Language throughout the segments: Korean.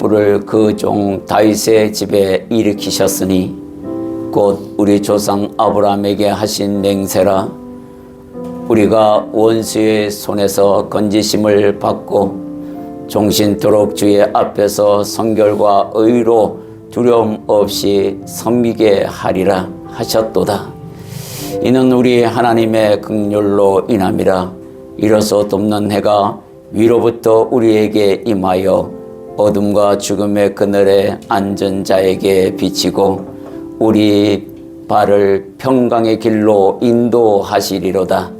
촛불을 그 종 다윗의 집에 일으키셨으니 곧 우리 조상 아브라함에게 하신 맹세라. 우리가 원수의 손에서 건지심을 받고 종신토록 주의 앞에서 성결과 의로 두려움 없이 섬기게 하리라 하셨도다. 이는 우리 하나님의 긍휼로 인함이라. 이로써 돕는 해가 위로부터 우리에게 임하여 어둠과 죽음의 그늘에 앉은 자에게 비치고 우리 발을 평강의 길로 인도하시리로다.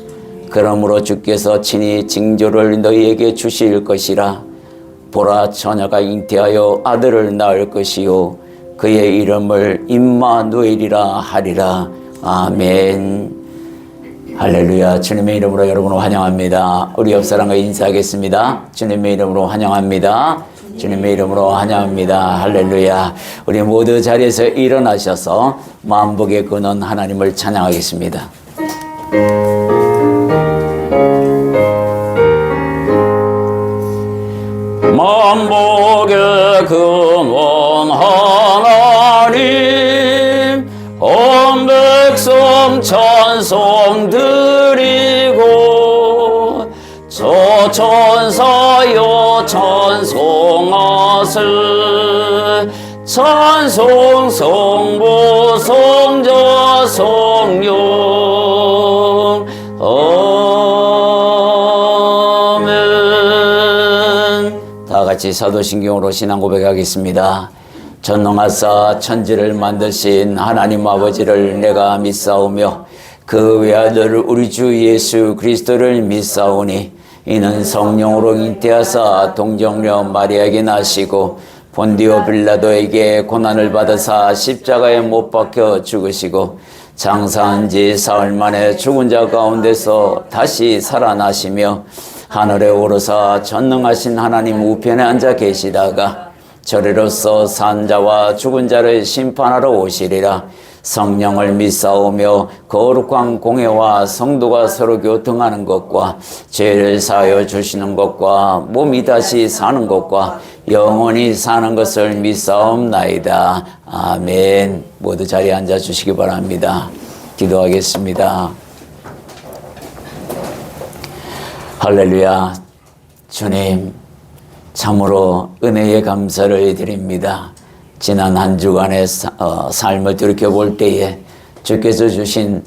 그러므로 주께서 친히 징조를 너희에게 주실 것이라. 보라, 처녀가 잉태하여 아들을 낳을 것이요 그의 이름을 임마누엘이라 하리라. 아멘. 할렐루야. 주님의 이름으로 여러분을 환영합니다. 우리 옆사람과 인사하겠습니다. 주님의 이름으로 환영합니다. 주님의 이름으로 환영합니다. 할렐루야. 우리 모두 자리에서 일어나셔서 만복의 근원 하나님을 찬양하겠습니다. 만복의 근원 하나님, 온 백성 찬송 드리고 저 천사여 찬송하세. 찬송 성부 성자 성령 아멘. 다 같이 사도신경으로 신앙 고백하겠습니다. 전능하사 천지를 만드신 하나님 아버지를 내가 믿사오며 그 외아들 우리 주 예수 그리스도를 믿사오니 이는 성령으로 잉태하사 동정녀 마리아에게 나시고 본디오 빌라도에게 고난을 받으사 십자가에 못 박혀 죽으시고 장사한 지 사흘 만에 죽은 자 가운데서 다시 살아나시며 하늘에 오르사 전능하신 하나님 우편에 앉아 계시다가 저리로서 산 자와 죽은 자를 심판하러 오시리라. 성령을 믿사오며 거룩한 공회와 성도가 서로 교통하는 것과 죄를 사하여 주시는 것과 몸이 다시 사는 것과 영원히 사는 것을 믿사옵나이다. 아멘. 모두 자리에 앉아 주시기 바랍니다. 기도하겠습니다. 할렐루야. 주님, 참으로 은혜의 감사를 드립니다. 지난 한 주간의 삶을 돌이켜볼 때에 주께서 주신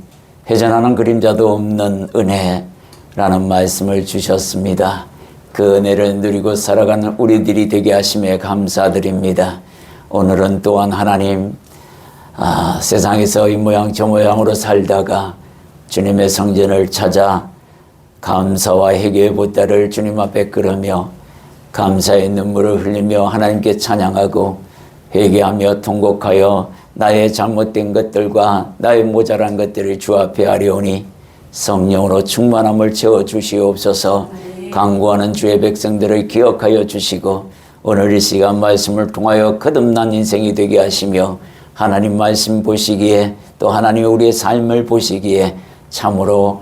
회전하는 그림자도 없는 은혜라는 말씀을 주셨습니다. 그 은혜를 누리고 살아가는 우리들이 되게 하심에 감사드립니다. 오늘은 또한 하나님, 세상에서 이 모양 저 모양으로 살다가 주님의 성전을 찾아 감사와 회개의 보따를 주님 앞에 끌으며 감사의 눈물을 흘리며 하나님께 찬양하고 회개하며 통곡하여 나의 잘못된 것들과 나의 모자란 것들을 주 앞에 하려오니 성령으로 충만함을 채워주시옵소서. 간구하는 주의 백성들을 기억하여 주시고 오늘 이 시간 말씀을 통하여 거듭난 인생이 되게 하시며 하나님 말씀 보시기에 또 하나님 우리의 삶을 보시기에 참으로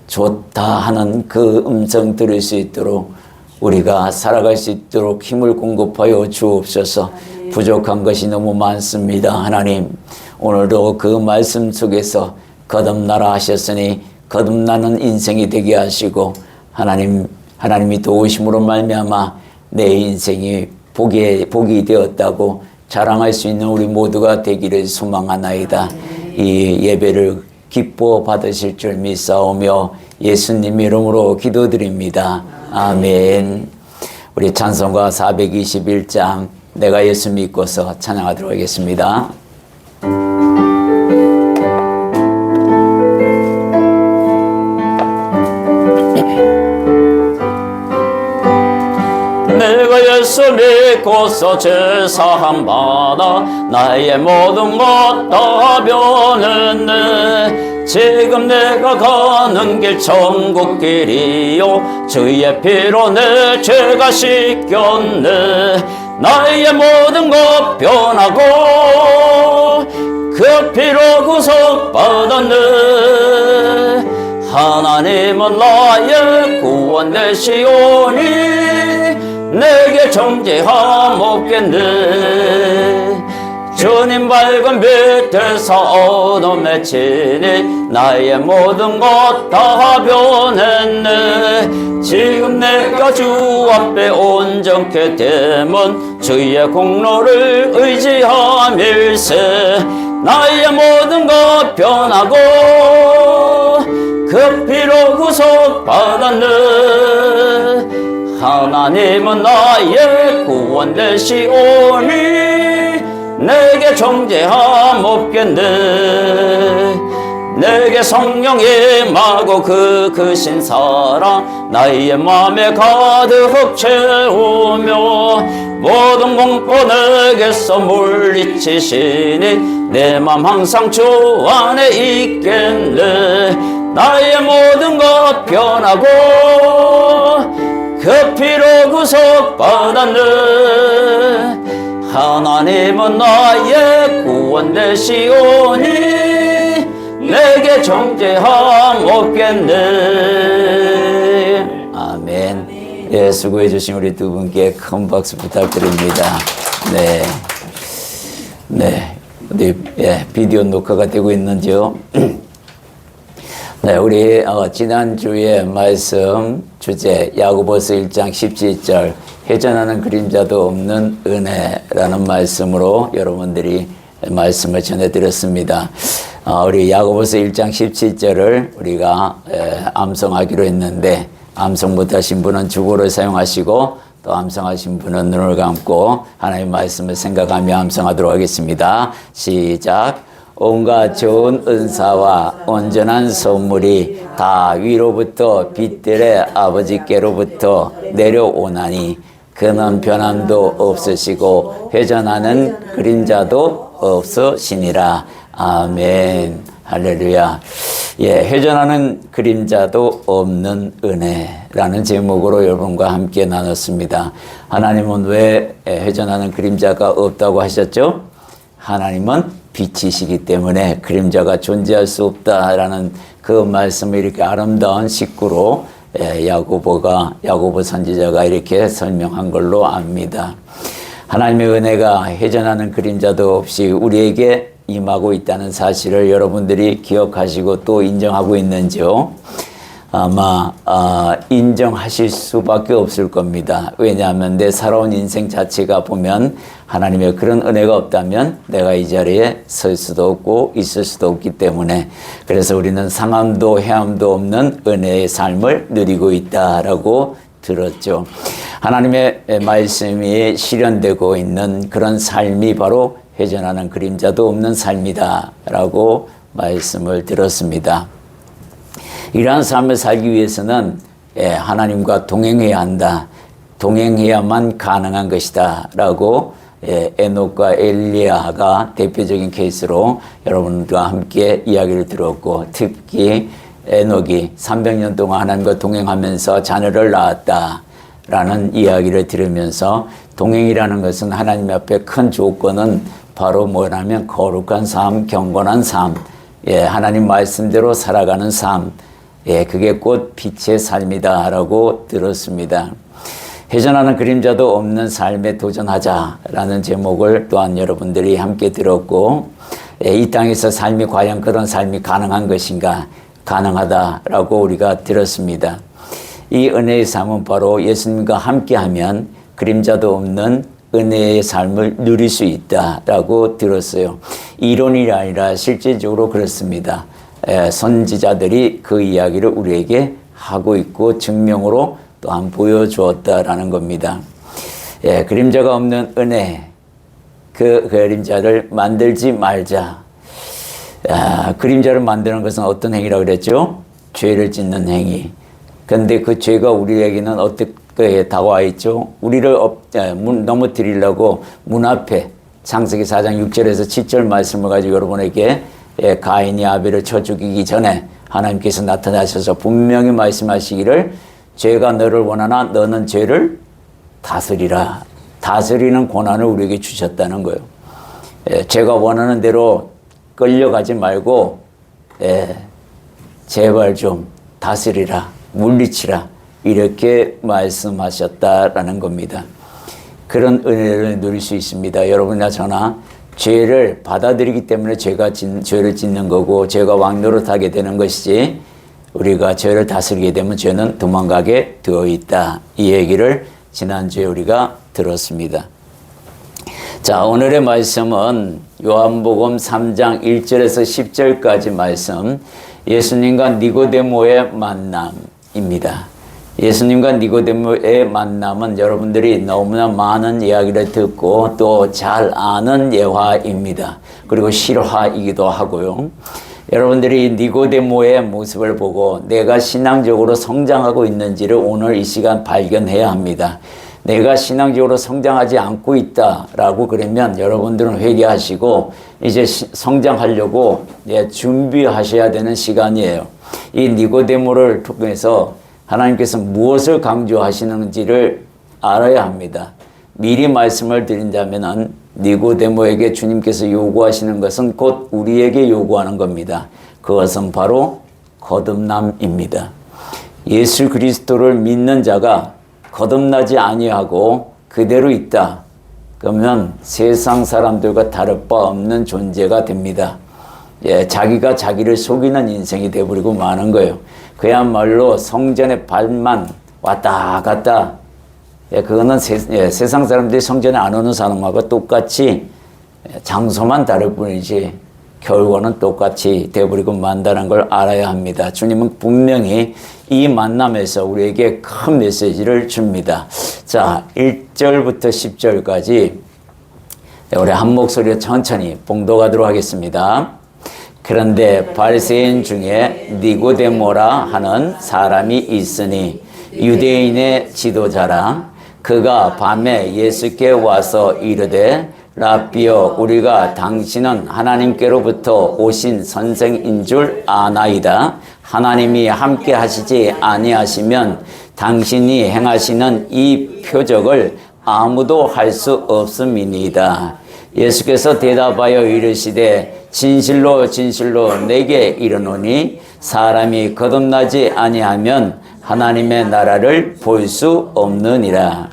좋다 하는 그 음성 들을 수 있도록 우리가 살아갈 수 있도록 힘을 공급하여 주옵소서. 부족한 것이 너무 많습니다. 하나님, 오늘도 그 말씀 속에서 거듭나라 하셨으니 거듭나는 인생이 되게 하시고 하나님이 도우심으로 말미암아 내 인생이 복이 되었다고 자랑할 수 있는 우리 모두가 되기를 소망하나이다. 이 예배를 기뻐 받으실 줄 믿사오며 예수님 이름으로 기도드립니다. 아멘. 우리 찬송가 421장 내가 예수 믿고서 찬양하도록 하겠습니다. 내가 예수 믿고서 제사함 받아 나의 모든 것 다 변했네. 지금 내가 가는 길 천국 길이요 주의 피로 내 죄가 씻겼네. 나의 모든 것 변하고 그 피로 구속받았네. 하나님은 나의 구원 되시오니 내게 정죄함 없겠네. 주님 밝은 빛에서 어둠에 치니 나의 모든 것 다 변했네. 지금 내가 주 앞에 온전케 됨은 주의 공로를 의지함일세. 나의 모든 것 변하고 그 피로 구속받았네. 하나님은 나의 구원 되시오니 내게 정죄함 없겠네. 내게 성령이 임하고 그 크신 사랑 나의 맘에 가득 채우며 모든 공포 내게서 물리치시니 내 맘 항상 주 안에 있겠네. 나의 모든 것 변하고 그 피로 구속받았네. 하나님은 나의 구원 되시오니 내게 정죄함 없겠네. 아멘. 예, 수고해 주신 우리 두 분께 큰 박수 부탁드립니다. 네. 어디, 비디오 녹화가 되고 있는지요? 네, 우리 지난주에 말씀 주제 야고보서 1장 17절 회전하는 그림자도 없는 은혜라는 말씀으로 여러분들이 말씀을 전해드렸습니다. 우리 야고보서 1장 17절을 우리가 암송하기로 했는데 암송 못하신 분은 주보를 사용하시고 또 암송하신 분은 눈을 감고 하나님의 말씀을 생각하며 암송하도록 하겠습니다. 시작. 온갖 좋은 은사와 온전한 선물이 다 위로부터 빛들의 아버지께로부터 내려오나니 그는 변함도 없으시고 회전하는 그림자도 없으시니라. 아멘. 할렐루야. 회전하는 그림자도 없는 은혜라는 제목으로 여러분과 함께 나눴습니다. 하나님은 왜 회전하는 그림자가 없다고 하셨죠? 하나님은 빛이시기 때문에 그림자가 존재할 수 없다라는 그 말씀을 이렇게 아름다운 식구로 야고보 선지자가 이렇게 설명한 걸로 압니다. 하나님의 은혜가 회전하는 그림자도 없이 우리에게 임하고 있다는 사실을 여러분들이 기억하시고 또 인정하고 있는지요? 아마 인정하실 수밖에 없을 겁니다. 왜냐하면 내 살아온 인생 자체가 보면 하나님의 그런 은혜가 없다면 내가 이 자리에 설 수도 없고 있을 수도 없기 때문에, 그래서 우리는 상함도 해함도 없는 은혜의 삶을 누리고 있다라고 들었죠. 하나님의 말씀이 실현되고 있는 그런 삶이 바로 회전하는 그림자도 없는 삶이다 라고 말씀을 들었습니다. 이러한 삶을 살기 위해서는 하나님과 동행해야 한다. 동행해야만 가능한 것이다 라고 에녹과 엘리야가 대표적인 케이스로 여러분과 함께 이야기를 들었고, 특히 에녹이 300년 동안 하나님과 동행하면서 자녀를 낳았다라는 이야기를 들으면서, 동행이라는 것은 하나님 앞에 큰 조건은 바로 뭐냐면 거룩한 삶, 경건한 삶, 하나님 말씀대로 살아가는 삶, 그게 곧 빛의 삶이다라고 들었습니다. 회전하는 그림자도 없는 삶에 도전하자라는 제목을 또한 여러분들이 함께 들었고, 이 땅에서 삶이 과연 그런 삶이 가능한 것인가? 가능하다라고 우리가 들었습니다. 이 은혜의 삶은 바로 예수님과 함께하면 그림자도 없는 은혜의 삶을 누릴 수 있다라고 들었어요. 이론이 아니라 실질적으로 그렇습니다. 선지자들이 그 이야기를 우리에게 하고 있고 증명으로 또한 보여주었다라는 겁니다. 그림자가 없는 은혜, 그 그림자를 만들지 말자. 그림자를 만드는 것은 어떤 행위라고 그랬죠? 죄를 짓는 행위. 그런데 그 죄가 우리에게는 어떻게 다가와 있죠? 우리를 넘어뜨리려고 문 앞에 창세기 4장 6절에서 7절 말씀을 가지고 여러분에게 가인이 아벨을 쳐 죽이기 전에 하나님께서 나타나셔서 분명히 말씀하시기를, 죄가 너를 원하나 너는 죄를 다스리라. 다스리는 권한을 우리에게 주셨다는 거예요. 죄가 원하는 대로 끌려가지 말고 제발 좀 다스리라, 물리치라. 이렇게 말씀하셨다라는 겁니다. 그런 은혜를 누릴 수 있습니다. 여러분이나 저나 죄를 받아들이기 때문에 죄를 짓는 거고 죄가 왕노릇하게 되는 것이지, 우리가 죄를 다스리게 되면 죄는 도망가게 되어 있다. 이 얘기를 지난주에 우리가 들었습니다. 자, 오늘의 말씀은 요한복음 3장 1절에서 10절까지 말씀, 예수님과 니고데모의 만남입니다. 예수님과 니고데모의 만남은 여러분들이 너무나 많은 이야기를 듣고 또 잘 아는 예화입니다. 그리고 실화이기도 하고요. 여러분들이 니고데모의 모습을 보고 내가 신앙적으로 성장하고 있는지를 오늘 이 시간 발견해야 합니다. 내가 신앙적으로 성장하지 않고 있다라고 그러면 여러분들은 회개하시고 이제 성장하려고 준비하셔야 되는 시간이에요. 이 니고데모를 통해서 하나님께서 무엇을 강조하시는지를 알아야 합니다. 미리 말씀을 드린다면 니고데모에게 주님께서 요구하시는 것은 곧 우리에게 요구하는 겁니다. 그것은 바로 거듭남입니다. 예수 그리스도를 믿는 자가 거듭나지 아니하고 그대로 있다. 그러면 세상 사람들과 다를 바 없는 존재가 됩니다. 자기가 자기를 속이는 인생이 되어버리고 마는 거예요. 그야말로 성전의 발만 왔다 갔다. 그거는 세상 사람들이 성전에 안 오는 사람하고 똑같이 장소만 다를 뿐이지 결과는 똑같이 되어버리고 만다는 걸 알아야 합니다. 주님은 분명히 이 만남에서 우리에게 큰 메시지를 줍니다. 자, 1절부터 10절까지 우리 한 목소리로 천천히 봉독하도록 하겠습니다. 그런데 바리새인 중에 니고데모라 하는 사람이 있으니 유대인의 지도자라. 그가 밤에 예수께 와서 이르되 라삐여, 우리가 당신은 하나님께로부터 오신 선생인 줄 아나이다. 하나님이 함께 하시지 아니하시면 당신이 행하시는 이 표적을 아무도 할 수 없음이니이다. 예수께서 대답하여 이르시되 진실로 진실로 내게 이르노니 사람이 거듭나지 아니하면 하나님의 나라를 볼 수 없느니라.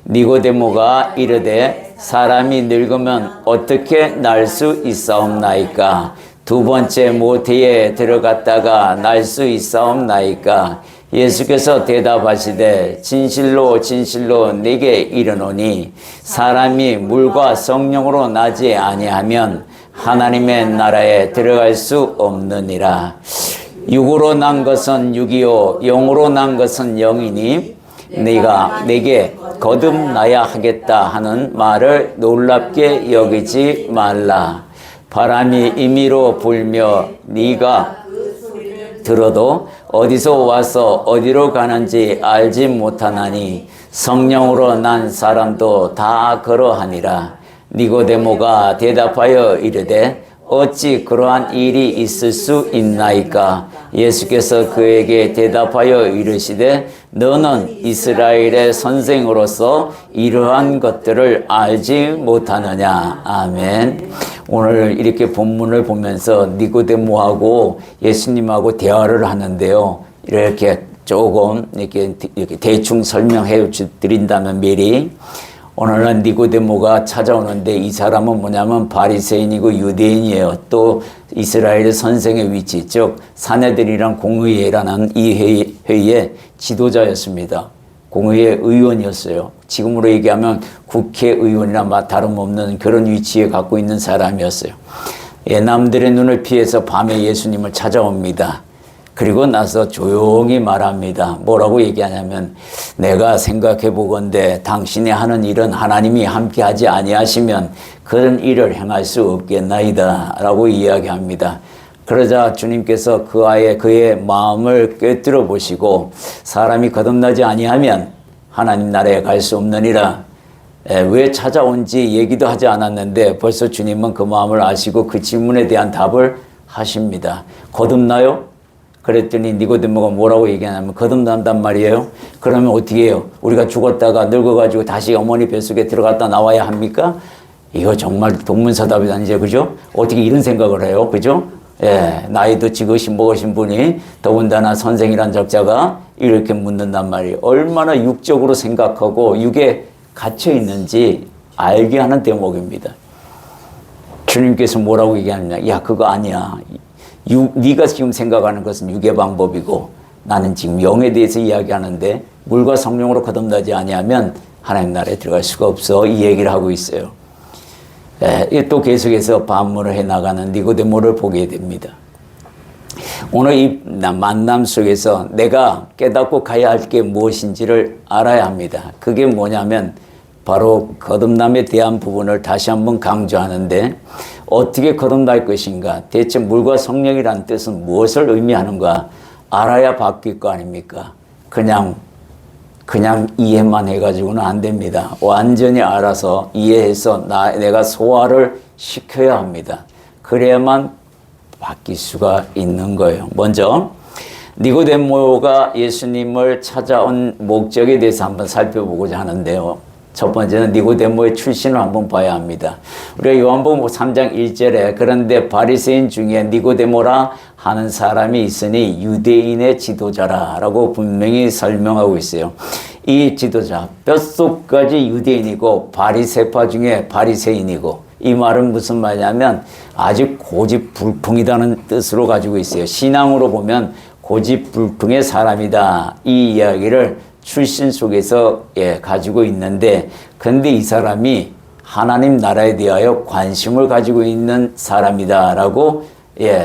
니고데모가 이르되 사람이 늙으면 어떻게 날 수 있사옵나이까? 두 번째 모태에 들어갔다가 날 수 있사옵나이까? 예수께서 대답하시되 진실로 진실로 내게 이르노니 사람이 물과 성령으로 나지 아니하면 하나님의 나라에 들어갈 수 없느니라. 육으로 난 것은 육이요 영으로 난 것은 영이니 네가 내게 거듭나야 하겠다 하는 말을 놀랍게 여기지 말라. 바람이 임의로 불며 네가 들어도 어디서 와서 어디로 가는지 알지 못하나니 성령으로 난 사람도 다 그러하니라. 니고데모가 대답하여 이르되 어찌 그러한 일이 있을 수 있나이까? 예수께서 그에게 대답하여 이르시되 너는 이스라엘의 선생으로서 이러한 것들을 알지 못하느냐. 아멘. 오늘 이렇게 본문을 보면서 니고데모하고 예수님하고 대화를 하는데요. 이렇게 조금 이렇게 대충 설명해 드린다면 미리, 오늘은 니고데모가 찾아오는데 이 사람은 뭐냐면 바리새인이고 유대인이에요. 또 이스라엘의 선생의 위치, 즉 사내들이랑 공의회라는 이 회의의 지도자였습니다. 공의회 의원이었어요. 지금으로 얘기하면 국회의원이나 다름없는 그런 위치에 갖고 있는 사람이었어요. 남들의 눈을 피해서 밤에 예수님을 찾아옵니다. 그리고 나서 조용히 말합니다. 뭐라고 얘기하냐면 내가 생각해 보건대 당신이 하는 일은 하나님이 함께하지 아니하시면 그런 일을 행할 수 없겠나이다 라고 이야기합니다. 그러자 주님께서 그의 마음을 꿰뚫어 보시고 사람이 거듭나지 아니하면 하나님 나라에 갈 수 없느니라. 왜 찾아온지 얘기도 하지 않았는데 벌써 주님은 그 마음을 아시고 그 질문에 대한 답을 하십니다. 거듭나요? 그랬더니 니고데모가 뭐라고 얘기하냐면 거듭난단 말이에요. 그러면 어떻게 해요? 우리가 죽었다가 늙어가지고 다시 어머니 뱃속에 들어갔다 나와야 합니까? 이거 정말 동문서답이 아니죠, 그죠? 어떻게 이런 생각을 해요, 그죠? 예, 나이도 지긋이 먹으신 분이 더군다나 선생이란 적자가 이렇게 묻는단 말이에요. 얼마나 육적으로 생각하고 육에 갇혀 있는지 알게 하는 대목입니다. 주님께서 뭐라고 얘기하느냐? 야, 그거 아니야. 네가 지금 생각하는 것은 육의 방법이고 나는 지금 영에 대해서 이야기하는데 물과 성령으로 거듭나지 아니하면 하나님 나라에 들어갈 수가 없어. 이 얘기를 하고 있어요. 또 계속해서 반문을 해나가는 니고데모를 보게 됩니다. 오늘 이 만남 속에서 내가 깨닫고 가야 할 게 무엇인지를 알아야 합니다. 그게 뭐냐면 바로 거듭남에 대한 부분을 다시 한번 강조하는데 어떻게 거듭날 것인가, 대체 물과 성령이라는 뜻은 무엇을 의미하는가 알아야 바뀔 거 아닙니까? 그냥 이해만 해가지고는 안 됩니다. 완전히 알아서 이해해서 내가 소화를 시켜야 합니다. 그래야만 바뀔 수가 있는 거예요. 먼저 니고데모가 예수님을 찾아온 목적에 대해서 한번 살펴보고자 하는데요. 첫 번째는 니고데모의 출신을 한번 봐야 합니다. 우리가 요한복음 3장 1절에 그런데 바리새인 중에 니고데모라 하는 사람이 있으니 유대인의 지도자라 라고 분명히 설명하고 있어요. 이 지도자 뼛속까지 유대인이고 바리새파 중에 바리새인이고, 이 말은 무슨 말이냐면 아주 고집불통이라는 뜻으로 가지고 있어요. 신앙으로 보면 고집불통의 사람이다, 이 이야기를 출신 속에서 가지고 있는데, 근데 이 사람이 하나님 나라에 대하여 관심을 가지고 있는 사람이다라고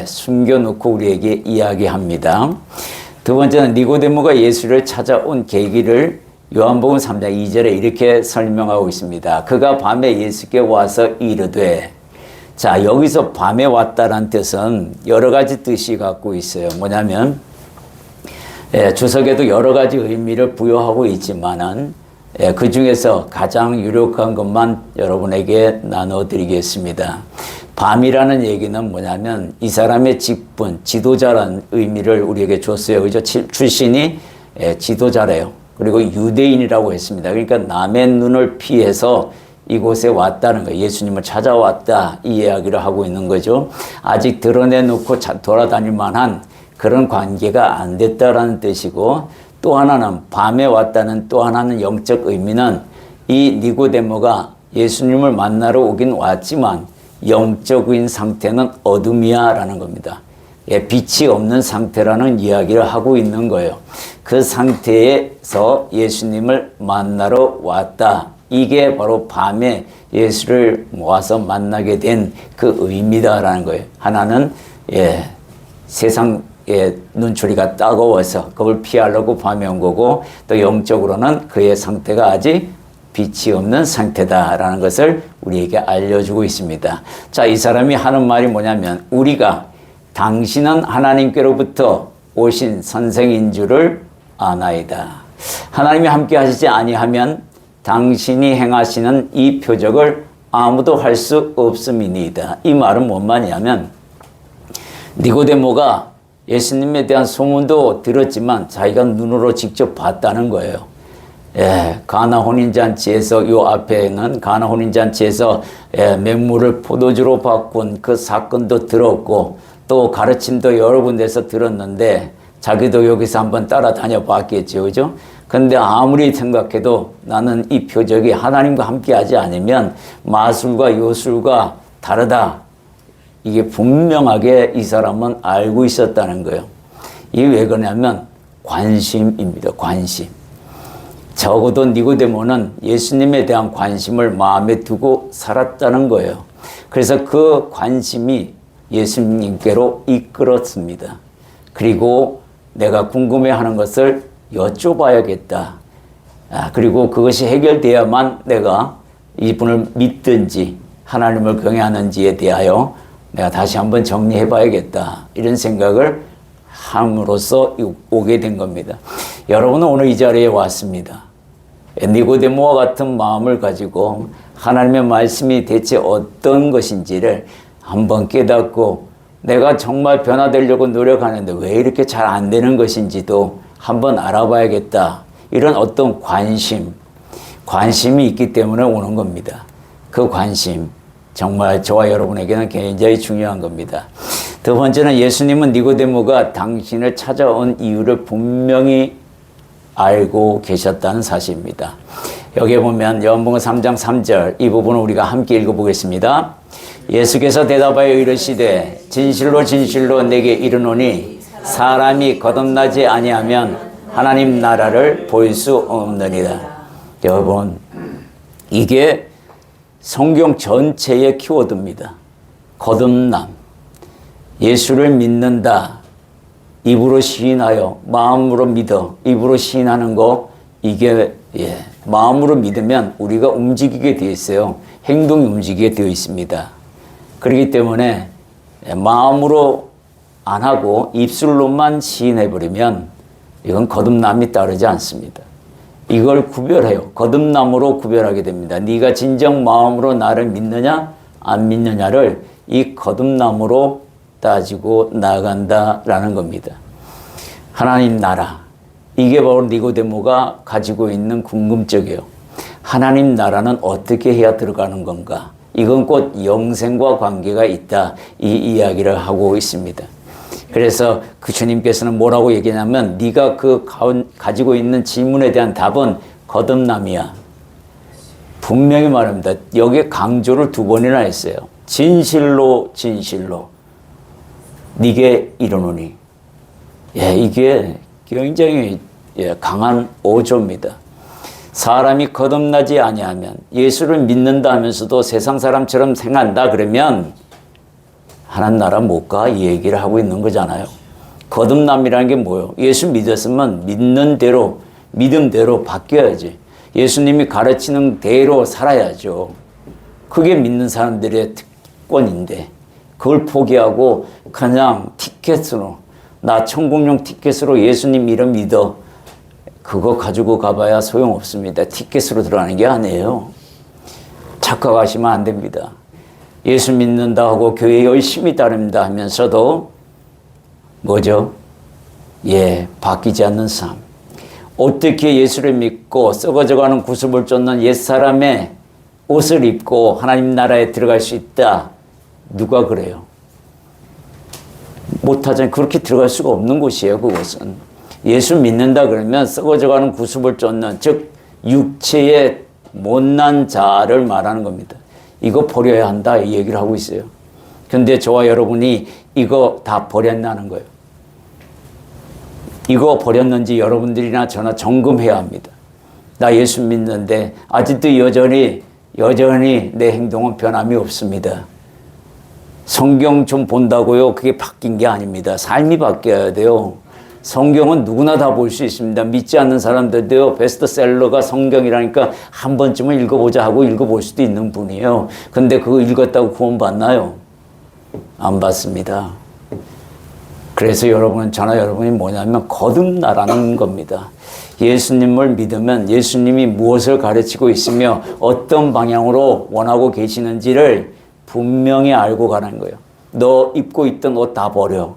숨겨놓고 우리에게 이야기합니다. 두 번째는 니고데모가 예수를 찾아온 계기를 요한복음 3장 2절에 이렇게 설명하고 있습니다. 그가 밤에 예수께 와서 이르되, 자, 여기서 밤에 왔다는 뜻은 여러 가지 뜻이 갖고 있어요. 뭐냐면 주석에도 여러 가지 의미를 부여하고 있지만은 그 중에서 가장 유력한 것만 여러분에게 나눠드리겠습니다. 밤이라는 얘기는 뭐냐면 이 사람의 직분, 지도자라는 의미를 우리에게 줬어요. 그죠? 출신이 지도자래요. 그리고 유대인이라고 했습니다. 그러니까 남의 눈을 피해서 이곳에 왔다는 거예요. 예수님을 찾아왔다, 이 이야기를 하고 있는 거죠. 아직 드러내놓고 돌아다닐 만한 그런 관계가 안 됐다라는 뜻이고, 또 하나는 밤에 왔다는 또 하나는 영적 의미는 이 니고데모가 예수님을 만나러 오긴 왔지만 영적인 상태는 어둠이야 라는 겁니다. 빛이 없는 상태라는 이야기를 하고 있는 거예요. 그 상태에서 예수님을 만나러 왔다. 이게 바로 밤에 예수를 모아서 만나게 된 그 의미다라는 거예요. 하나는 세상 눈초리가 따가워서 그걸 피하려고 밤에 온 거고, 또 영적으로는 그의 상태가 아직 빛이 없는 상태다라는 것을 우리에게 알려주고 있습니다. 자, 이 사람이 하는 말이 뭐냐면 우리가 당신은 하나님께로부터 오신 선생인 줄을 아나이다. 하나님이 함께 하시지 아니하면 당신이 행하시는 이 표적을 아무도 할 수 없음이니이다. 이 말은 뭔 말이냐면 니고데모가 예수님에 대한 소문도 들었지만 자기가 눈으로 직접 봤다는 거예요. 가나 혼인잔치에서, 요 앞에는 가나 혼인잔치에서 맹물을 포도주로 바꾼 그 사건도 들었고, 또 가르침도 여러 군데서 들었는데 자기도 여기서 한번 따라다녀 봤겠죠. 그죠? 근데 아무리 생각해도 나는 이 표적이 하나님과 함께 하지 않으면 마술과 요술과 다르다. 이게 분명하게 이 사람은 알고 있었다는 거예요. 이게 왜 그러냐면 관심입니다. 관심. 적어도 니고데모는 예수님에 대한 관심을 마음에 두고 살았다는 거예요. 그래서 그 관심이 예수님께로 이끌었습니다. 그리고 내가 궁금해하는 것을 여쭤봐야겠다. 그리고 그것이 해결돼야만 내가 이분을 믿든지 하나님을 경외하는지에 대하여 내가 다시 한번 정리해 봐야겠다. 이런 생각을 함으로써 오게 된 겁니다. 여러분은 오늘 이 자리에 왔습니다. 니고데모와 같은 마음을 가지고 하나님의 말씀이 대체 어떤 것인지를 한번 깨닫고, 내가 정말 변화되려고 노력하는데 왜 이렇게 잘 안 되는 것인지도 한번 알아봐야겠다. 이런 어떤 관심이 있기 때문에 오는 겁니다. 그 관심 정말 저와 여러분에게는 굉장히 중요한 겁니다. 두 번째는 예수님은 니고데모가 당신을 찾아온 이유를 분명히 알고 계셨다는 사실입니다. 여기에 보면 요한복음 3장 3절 이 부분을 우리가 함께 읽어보겠습니다. 예수께서 대답하여 이르시되 진실로 진실로 내게 이르노니 사람이 거듭나지 아니하면 하나님 나라를 볼 수 없느니라. 여러분, 이게 성경 전체의 키워드입니다. 거듭남. 예수를 믿는다. 입으로 시인하여 마음으로 믿어. 입으로 시인하는 거, 이게 마음으로 믿으면 우리가 움직이게 되어 있어요. 행동이 움직이게 되어 있습니다. 그렇기 때문에 마음으로 안 하고 입술로만 시인해버리면 이건 거듭남이 따르지 않습니다. 이걸 구별해요. 거듭남으로 구별하게 됩니다. 네가 진정 마음으로 나를 믿느냐 안 믿느냐를 이 거듭남으로 따지고 나간다라는 겁니다. 하나님 나라, 이게 바로 니고데모가 가지고 있는 궁금증이에요. 하나님 나라는 어떻게 해야 들어가는 건가? 이건 곧 영생과 관계가 있다, 이 이야기를 하고 있습니다. 그래서 그 주님께서는 뭐라고 얘기하냐면 네가 가지고 있는 질문에 대한 답은 거듭남이야. 분명히 말합니다. 여기에 강조를 2번이나 했어요. 진실로 진실로 네게 이르노니. 이게 굉장히 강한 어조입니다. 사람이 거듭나지 아니하면, 예수를 믿는다 하면서도 세상 사람처럼 생각한다 그러면 하나님 나라 못 가, 이 얘기를 하고 있는 거잖아요. 거듭남이라는 게 뭐예요? 예수 믿었으면 믿는 대로, 믿음대로 바뀌어야지. 예수님이 가르치는 대로 살아야죠. 그게 믿는 사람들의 특권인데 그걸 포기하고 그냥 티켓으로, 나 천국용 티켓으로 예수님 이름 믿어, 그거 가지고 가봐야 소용없습니다. 티켓으로 들어가는 게 아니에요. 착각하시면 안 됩니다. 예수 믿는다 하고 교회 열심히 따릅니다 하면서도 뭐죠? 바뀌지 않는 삶. 어떻게 예수를 믿고 썩어져가는 구습을 쫓는 옛사람의 옷을 입고 하나님 나라에 들어갈 수 있다. 누가 그래요? 못하잖아요. 그렇게 들어갈 수가 없는 곳이에요. 그것은. 예수 믿는다 그러면 썩어져가는 구습을 쫓는, 즉 육체의 못난 자를 말하는 겁니다. 이거 버려야 한다, 이 얘기를 하고 있어요. 근데 저와 여러분이 이거 다 버렸나는 거예요. 이거 버렸는지 여러분들이나 저나 점검해야 합니다. 나 예수 믿는데 아직도 여전히 내 행동은 변함이 없습니다. 성경 좀 본다고요? 그게 바뀐 게 아닙니다. 삶이 바뀌어야 돼요. 성경은 누구나 다 볼 수 있습니다. 믿지 않는 사람들도요, 베스트셀러가 성경이라니까 한 번쯤은 읽어보자 하고 읽어볼 수도 있는 분이에요. 근데 그거 읽었다고 구원 받나요? 안 받습니다. 그래서 저나 여러분이 뭐냐면 거듭나라는 겁니다. 예수님을 믿으면 예수님이 무엇을 가르치고 있으며 어떤 방향으로 원하고 계시는지를 분명히 알고 가는 거예요. 너 입고 있던 옷 다 버려.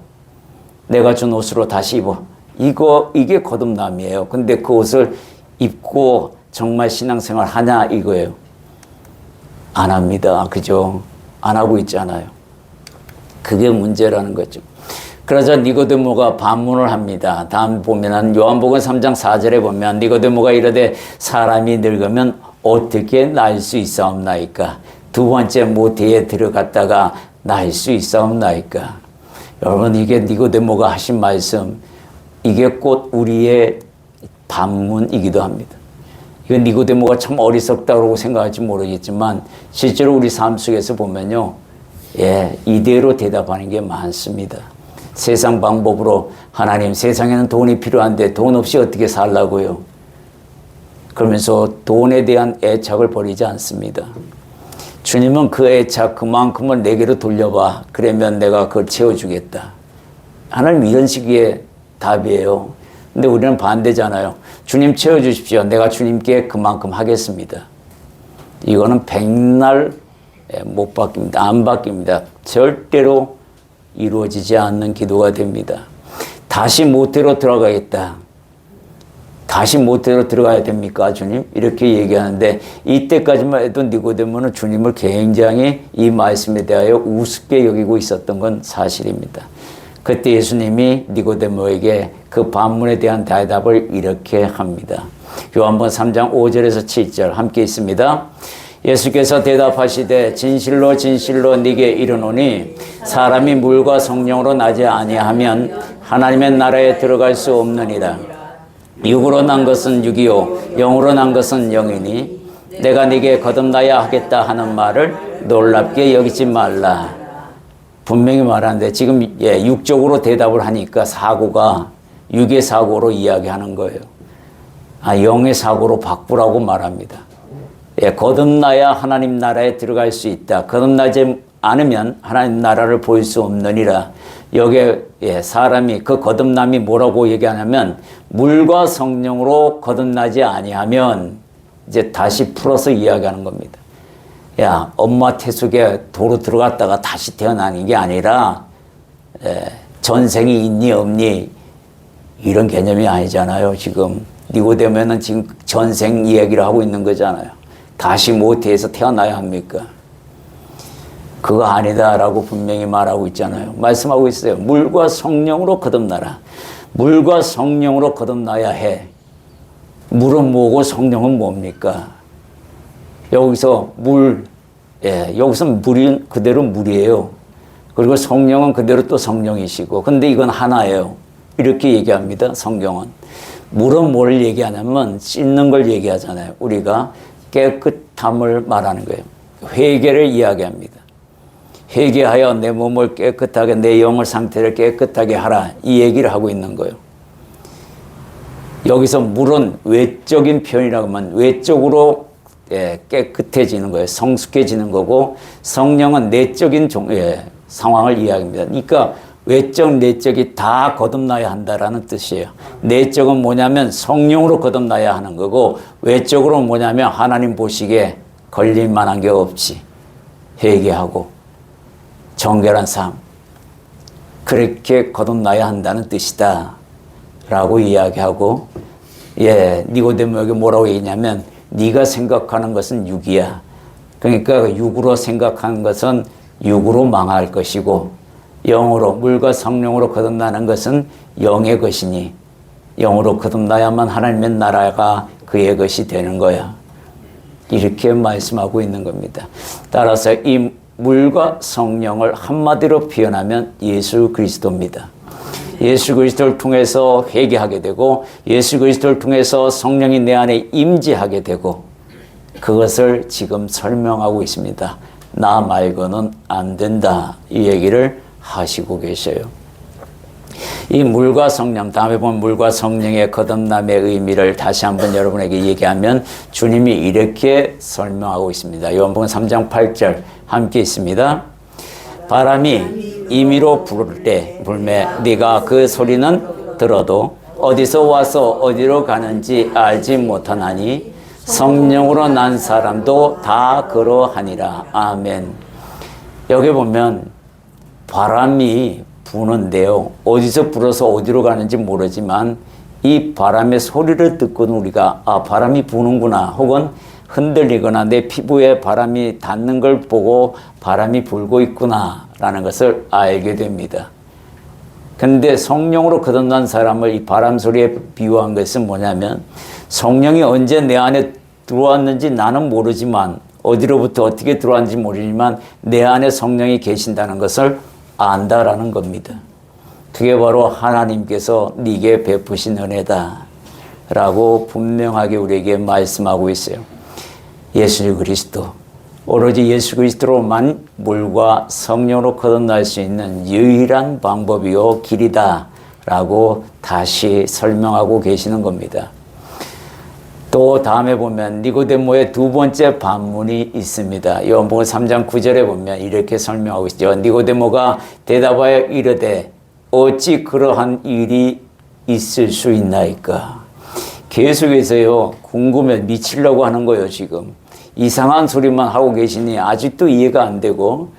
내가 준 옷으로 다시 입어. 이게 거듭남이에요. 근데 그 옷을 입고 정말 신앙생활 하냐 이거예요. 안 합니다. 그죠? 안 하고 있잖아요. 그게 문제라는 거죠. 그러자 니고데모가 반문을 합니다. 다음 보면은 요한복음 3장 4절에 보면 니고데모가 이르되 사람이 늙으면 어떻게 날 수 있사옵나이까? 2번째 모태에 들어갔다가 날 수 있사옵나이까? 여러분, 이게 니고데모가 하신 말씀, 이게 곧 우리의 반문이기도 합니다. 이건 니고데모가 참 어리석다고 생각할지 모르겠지만 실제로 우리 삶 속에서 보면요, 이대로 대답하는 게 많습니다. 세상 방법으로 하나님, 세상에는 돈이 필요한데 돈 없이 어떻게 살라고요? 그러면서 돈에 대한 애착을 버리지 않습니다. 주님은 그 애착 그만큼을 내게로 돌려봐. 그러면 내가 그걸 채워주겠다. 하나님 이런 식의 답이에요. 근데 우리는 반대잖아요. 주님 채워주십시오. 내가 주님께 그만큼 하겠습니다. 이거는 백날 못 바뀝니다. 안 바뀝니다. 절대로 이루어지지 않는 기도가 됩니다. 다시 모태로 들어가겠다. 다시 모태로 들어가야 됩니까, 주님? 이렇게 얘기하는데 이때까지만 해도 니고데모는 주님을 굉장히 이 말씀에 대하여 우습게 여기고 있었던 건 사실입니다. 그때 예수님이 니고데모에게 그 반문에 대한 대답을 이렇게 합니다. 요한복음 3장 5절에서 7절 함께 있습니다. 예수께서 대답하시되 진실로 진실로 네게 이르노니 사람이 물과 성령으로 나지 아니하면 하나님의 나라에 들어갈 수 없느니라. 육으로 난 것은 육이요 영으로 난 것은 영이니 내가 네게 거듭나야 하겠다 하는 말을 놀랍게 여기지 말라. 분명히 말하는데 지금 육적으로 대답을 하니까 사고가 육의 사고로 이야기하는 거예요. 영의 사고로 바꾸라고 말합니다. 거듭나야 하나님 나라에 들어갈 수 있다. 거듭나지 않으면 하나님 나라를 볼 수 없느니라. 여기에 사람이 그 거듭남이 뭐라고 얘기하냐면 물과 성령으로 거듭나지 아니하면 이제 다시 풀어서 이야기하는 겁니다. 야, 엄마 태숙에 도로 들어갔다가 다시 태어나는 게 아니라 전생이 있니 없니 이런 개념이 아니잖아요. 지금 니고데모는 지금 전생 이야기를 하고 있는 거잖아요. 다시 모태에서 태어나야 합니까? 그거 아니다라고 분명히 말하고 있잖아요. 말씀하고 있어요. 물과 성령으로 거듭나라. 물과 성령으로 거듭나야 해. 물은 뭐고 성령은 뭡니까? 여기서 여기서 물이 그대로 물이에요. 그리고 성령은 그대로 또 성령이시고. 근데 이건 하나예요. 이렇게 얘기합니다. 성경은. 물은 뭘 얘기하냐면 씻는 걸 얘기하잖아요. 우리가 깨끗함을 말하는 거예요. 회개를 이야기합니다. 회개하여 내 몸을 깨끗하게 내 영을 상태를 깨끗하게 하라. 이 얘기를 하고 있는 거예요. 여기서 물은 외적인 표현이라고 하면 외적으로 깨끗해지는 거예요. 성숙해지는 거고 성령은 내적인 상황을 이야기합니다. 그러니까 외적, 내적이 다 거듭나야 한다라는 뜻이에요. 내적은 뭐냐면 성령으로 거듭나야 하는 거고 외적으로 뭐냐면 하나님 보시기에 걸릴 만한 게 없이 회개하고 정결한 삶 그렇게 거듭나야 한다는 뜻이다 라고 이야기하고 니고데모에게 뭐라고 얘기냐면 네가 생각하는 것은 육이야. 그러니까 육으로 생각하는 것은 육으로 망할 것이고 영으로 물과 성령으로 거듭나는 것은 영의 것이니 영으로 거듭나야만 하나님의 나라가 그의 것이 되는 거야. 이렇게 말씀하고 있는 겁니다. 따라서 이 물과 성령을 한마디로 표현하면 예수 그리스도입니다. 예수 그리스도를 통해서 회개하게 되고 예수 그리스도를 통해서 성령이 내 안에 임재하게 되고 그것을 지금 설명하고 있습니다. 나 말고는 안 된다. 이 얘기를 하시고 계셔요. 이 물과 성령, 다음에 보면 물과 성령의 거듭남의 의미를 다시 한번 여러분에게 얘기하면 주님이 이렇게 설명하고 있습니다. 요한복음 3장 8절 함께 있습니다. 바람이 임의로 불매 네가 그 소리는 들어도 어디서 와서 어디로 가는지 알지 못하나니 성령으로 난 사람도 다 그러하니라. 아멘. 여기 보면 바람이 부는데요. 어디서 불어서 어디로 가는지 모르지만 이 바람의 소리를 듣고는 우리가 바람이 부는구나 혹은 흔들리거나 내 피부에 바람이 닿는 걸 보고 바람이 불고 있구나 라는 것을 알게 됩니다. 근데 성령으로 거듭난 사람을 이 바람 소리에 비유한 것은 뭐냐면 성령이 언제 내 안에 들어왔는지 나는 모르지만 어디로부터 어떻게 들어왔는지 모르지만 내 안에 성령이 계신다는 것을 안다라는 겁니다. 그게 바로 하나님께서 네게 베푸신 은혜다 라고 분명하게 우리에게 말씀하고 있어요. 예수 그리스도, 오로지 예수 그리스도로만 물과 성령으로 거듭날 수 있는 유일한 방법이요 길이다 라고 다시 설명하고 계시는 겁니다. 또 다음에 보면 니고데모의 두 번째 반문이 있습니다. 요한복음 3장 9절에 보면 이렇게 설명하고 있죠. 니고데모가 대답하여 이르되 어찌 그러한 일이 있을 수 있나이까. 계속해서요 궁금해 미치려고 하는 거예요. 지금 이상한 소리만 하고 계시니 아직도 이해가 안 되고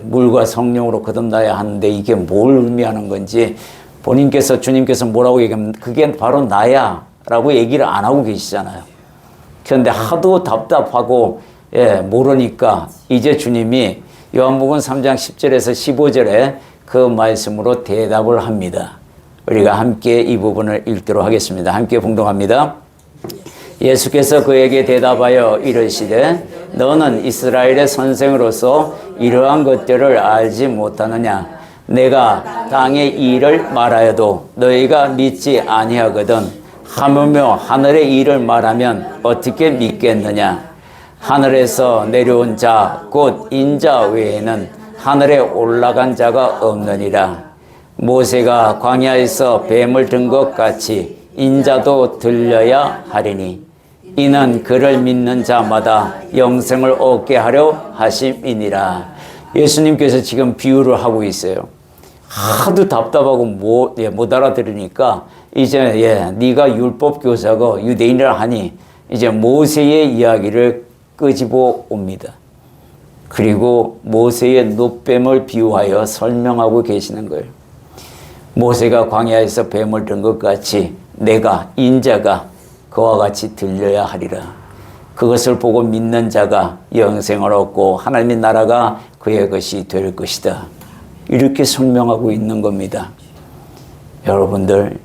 물과 성령으로 거듭나야 하는데 이게 뭘 의미하는 건지 본인께서 주님께서 뭐라고 얘기하면 그게 바로 나야 라고 얘기를 안 하고 계시잖아요. 그런데 하도 답답하고 모르니까 이제 주님이 요한복음 3장 10절에서 15절에 그 말씀으로 대답을 합니다. 우리가 함께 이 부분을 읽도록 하겠습니다. 함께 봉독합니다. 예수께서 그에게 대답하여 이르시되 너는 이스라엘의 선생으로서 이러한 것들을 알지 못하느냐. 내가 땅의 일을 말하여도 너희가 믿지 아니하거든. 하물며 하늘의 일을 말하면 어떻게 믿겠느냐. 하늘에서 내려온 자 곧 인자 외에는 하늘에 올라간 자가 없느니라. 모세가 광야에서 뱀을 든 것 같이 인자도 들려야 하리니 이는 그를 믿는 자마다 영생을 얻게 하려 하심이니라. 예수님께서 지금 비유를 하고 있어요. 하도 답답하고 못 알아들으니까 이제 네가 율법 교사고 유대인이라 하니 이제 모세의 이야기를 끄집어 옵니다. 그리고 모세의 놋뱀을 비유하여 설명하고 계시는 거예요. 모세가 광야에서 뱀을 든 것 같이 내가 인자가 그와 같이 들려야 하리라. 그것을 보고 믿는 자가 영생을 얻고 하나님의 나라가 그의 것이 될 것이다. 이렇게 설명하고 있는 겁니다. 여러분들,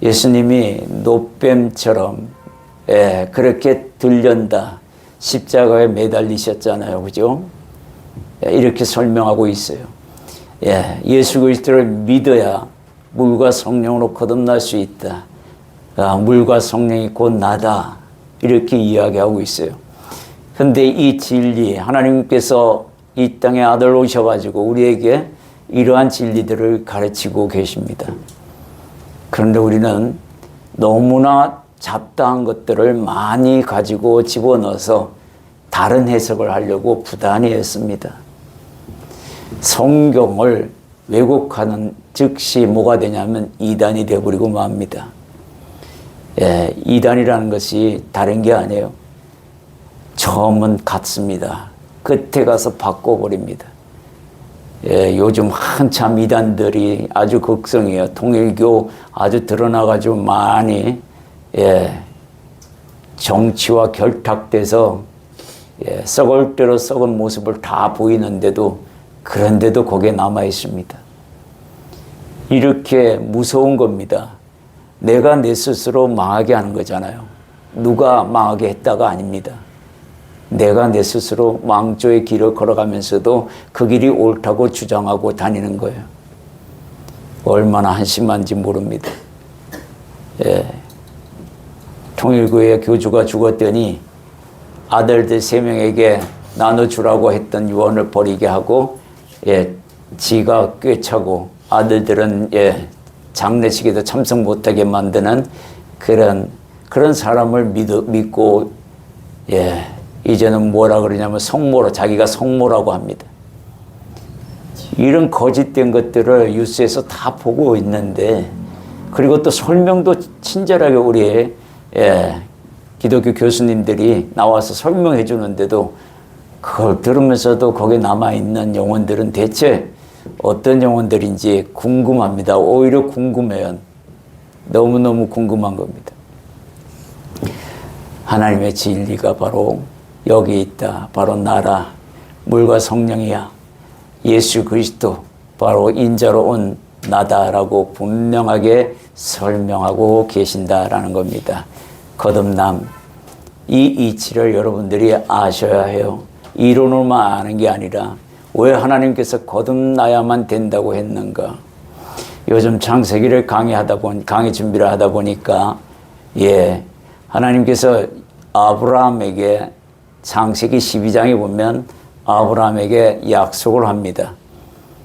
예수님이 놋뱀처럼 그렇게 들련다. 십자가에 매달리셨잖아요. 그죠? 이렇게 설명하고 있어요. 예수 그리스도를 믿어야 물과 성령으로 거듭날 수 있다. 물과 성령이 곧 나다. 이렇게 이야기하고 있어요. 그런데 이 진리, 하나님께서 이 땅에 아들 오셔가지고 우리에게 이러한 진리들을 가르치고 계십니다. 그런데 우리는 너무나 잡다한 것들을 많이 가지고 집어넣어서 다른 해석을 하려고 부단히 했습니다. 성경을 왜곡하는 즉시 뭐가 되냐면 이단이 되어버리고 맙니다. 이단이라는 것이 다른 게 아니에요. 처음은 같습니다. 끝에 가서 바꿔버립니다. 요즘 한참 이단들이 아주 극성이에요. 통일교 아주 드러나가지고 많이 정치와 결탁돼서 썩을 대로 썩은 모습을 다 보이는데도 그런데도 거기에 남아 있습니다. 이렇게 무서운 겁니다. 내가 내 스스로 망하게 하는 거잖아요. 누가 망하게 했다가 아닙니다. 내가 내 스스로 망조의 길을 걸어가면서도 그 길이 옳다고 주장하고 다니는 거예요. 얼마나 한심한지 모릅니다. 통일교회 교주가 죽었더니 아들들 3명에게 나눠주라고 했던 유언을 버리게 하고 지가 꿰차고 아들들은 장례식에도 참석 못하게 만드는 그런 사람을 믿고 이제는 뭐라 그러냐면 성모로 자기가 성모라고 합니다. 이런 거짓된 것들을 뉴스에서 다 보고 있는데 그리고 또 설명도 친절하게 우리 기독교 교수님들이 나와서 설명해 주는데도 그걸 들으면서도 거기에 남아있는 영혼들은 대체 어떤 영혼들인지 궁금합니다. 오히려 궁금해요. 너무너무 궁금한 겁니다. 하나님의 진리가 바로 여기 있다. 바로 나라, 물과 성령이야. 예수 그리스도, 바로 인자로 온 나다라고 분명하게 설명하고 계신다라는 겁니다. 거듭남, 이 이치를 여러분들이 아셔야 해요. 이론으로만 아는 게 아니라 왜 하나님께서 거듭나야만 된다고 했는가. 요즘 창세기를 강의 준비를 하다 보니까 하나님께서 아브라함에게 창세기 12장에 보면 아브라함에게 약속을 합니다.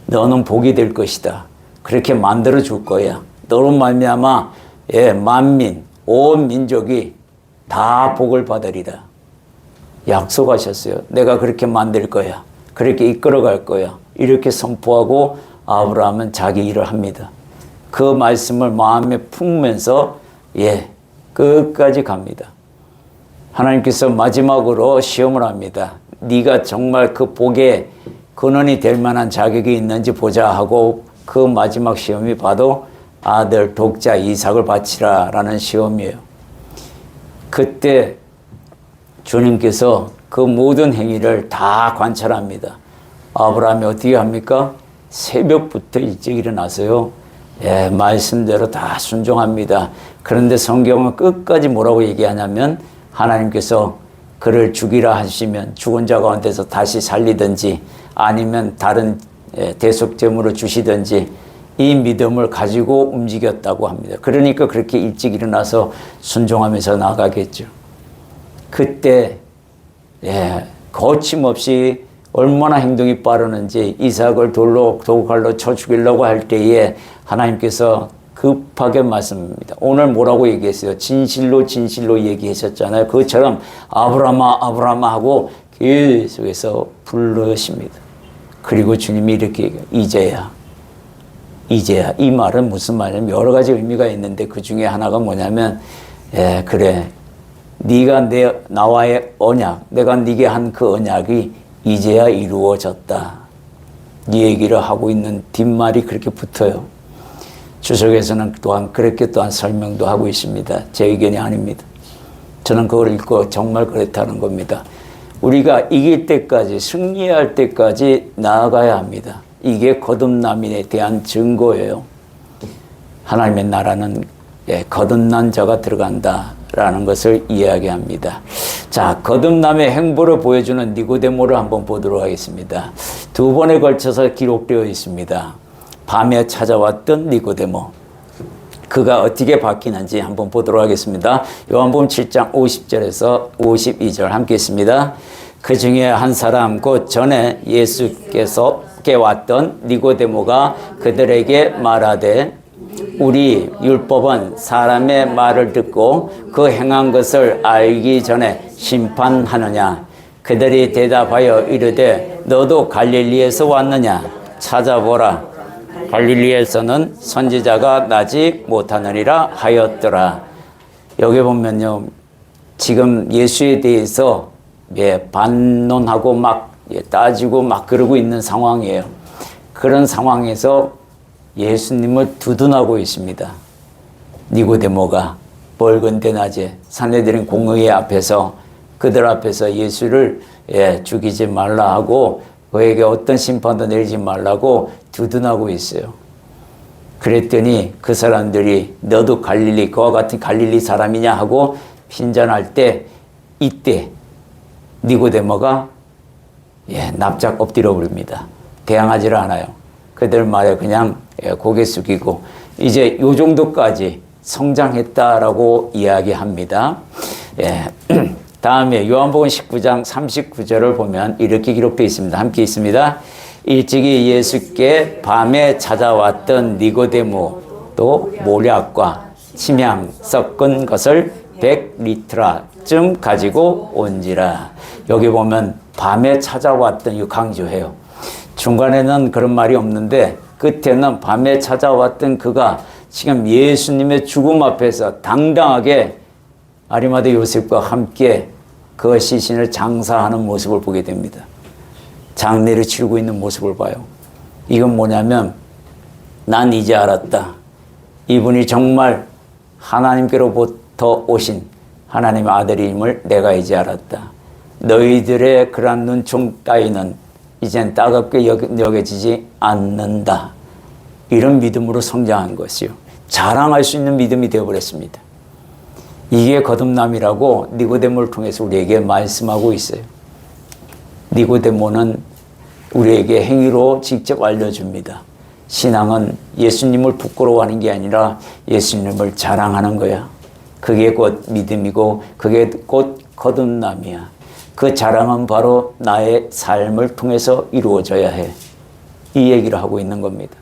너는 복이 될 것이다. 그렇게 만들어 줄 거야. 너로 말미암아 만민, 온 민족이 다 복을 받으리라. 약속하셨어요. 내가 그렇게 만들 거야. 그렇게 이끌어갈 거야. 이렇게 선포하고 아브라함은 자기 일을 합니다. 그 말씀을 마음에 품으면서 끝까지 갑니다. 하나님께서 마지막으로 시험을 합니다. 네가 정말 그 복의 근원이 될 만한 자격이 있는지 보자 하고 그 마지막 시험이 바로 아들 독자 이삭을 바치라 라는 시험이에요. 그때 주님께서 그 모든 행위를 다 관찰합니다. 아브라함이 어떻게 합니까? 새벽부터 일찍 일어나서요. 예, 말씀대로 다 순종합니다. 그런데 성경은 끝까지 뭐라고 얘기하냐면 하나님께서 그를 죽이라 하시면 죽은 자 가운데서 다시 살리든지 아니면 다른 대속제물을 주시든지 이 믿음을 가지고 움직였다고 합니다. 그러니까 그렇게 일찍 일어나서 순종하면서 나가겠죠. 그때 거침없이 얼마나 행동이 빠르는지 이삭을 돌로 도칼로 쳐 죽이려고 할 때에 하나님께서 급하게 말씀합니다. 오늘 뭐라고 얘기했어요? 진실로 진실로 얘기하셨잖아요. 그것처럼 아브라함아 아브라함아 하고 계속해서 부르십니다. 그리고 주님이 이렇게 얘기해요. 이제야. 이 말은 무슨 말이냐면 여러 가지 의미가 있는데 그 중에 하나가 뭐냐면 그래 네가 나와의 언약, 내가 네게 한 그 언약이 이제야 이루어졌다. 이 얘기를 하고 있는 뒷말이 그렇게 붙어요. 주석에서는 또한 그렇게 또한 설명도 하고 있습니다. 제 의견이 아닙니다. 저는 그걸 읽고 정말 그렇다는 겁니다. 우리가 이길 때까지, 승리할 때까지 나아가야 합니다. 이게 거듭남에 대한 증거예요. 하나님의 나라는 거듭난 자가 들어간다라는 것을 이야기합니다. 자, 거듭남의 행보를 보여주는 니고데모를 한번 보도록 하겠습니다. 두 번에 걸쳐서 기록되어 있습니다. 밤에 찾아왔던 니고데모. 그가 어떻게 바뀌는지 한번 보도록 하겠습니다. 요한복음 7장 50절에서 52절 함께 있습니다. 그 중에 한 사람 곧 전에 예수께서 왔던 니고데모가 그들에게 말하되 우리 율법은 사람의 말을 듣고 그 행한 것을 알기 전에 심판하느냐. 그들이 대답하여 이르되 너도 갈릴리에서 왔느냐. 찾아보라. 갈릴리에서는 선지자가 나지 못하느니라 하였더라. 여기 보면요, 지금 예수에 대해서 반론하고 막 따지고 막 그러고 있는 상황이에요. 그런 상황에서 예수님을 두둔하고 있습니다. 니고데모가 벌건대 낮에 산헤드린 공의회 앞에서 그들 앞에서 예수를 죽이지 말라 하고 그에게 어떤 심판도 내리지 말라고 두둔하고 있어요. 그랬더니 그 사람들이 너도 갈릴리 그와 같은 갈릴리 사람이냐 하고 핀잔할 때 이때 니고데모가 납작 엎드려 버립니다. 대항하지를 않아요. 그들 말에 그냥 고개 숙이고 이제 요 정도까지 성장했다라고 이야기합니다. 다음에 요한복음 19장 39절을 보면 이렇게 기록되어 있습니다. 함께 있습니다. 일찍이 예수께 밤에 찾아왔던 니고데모도 모략과 침향 섞은 것을 100리트라쯤 가지고 온지라. 여기 보면 밤에 찾아왔던 이 강조해요. 중간에는 그런 말이 없는데 끝에는 밤에 찾아왔던 그가 지금 예수님의 죽음 앞에서 당당하게 아리마대 요셉과 함께 그 시신을 장사하는 모습을 보게 됩니다. 장례를 치르고 있는 모습을 봐요. 이건 뭐냐면 난 이제 알았다. 이분이 정말 하나님께로부터 오신 하나님의 아들임을 내가 이제 알았다. 너희들의 그러한 눈총 따위는 이젠 따갑게 여겨지지 않는다. 이런 믿음으로 성장한 것이요. 자랑할 수 있는 믿음이 되어버렸습니다. 이게 거듭남이라고 니고데모를 통해서 우리에게 말씀하고 있어요. 니고데모는 우리에게 행위로 직접 알려줍니다. 신앙은 예수님을 부끄러워하는 게 아니라 예수님을 자랑하는 거야. 그게 곧 믿음이고 그게 곧 거듭남이야. 그 자랑은 바로 나의 삶을 통해서 이루어져야 해. 이 얘기를 하고 있는 겁니다.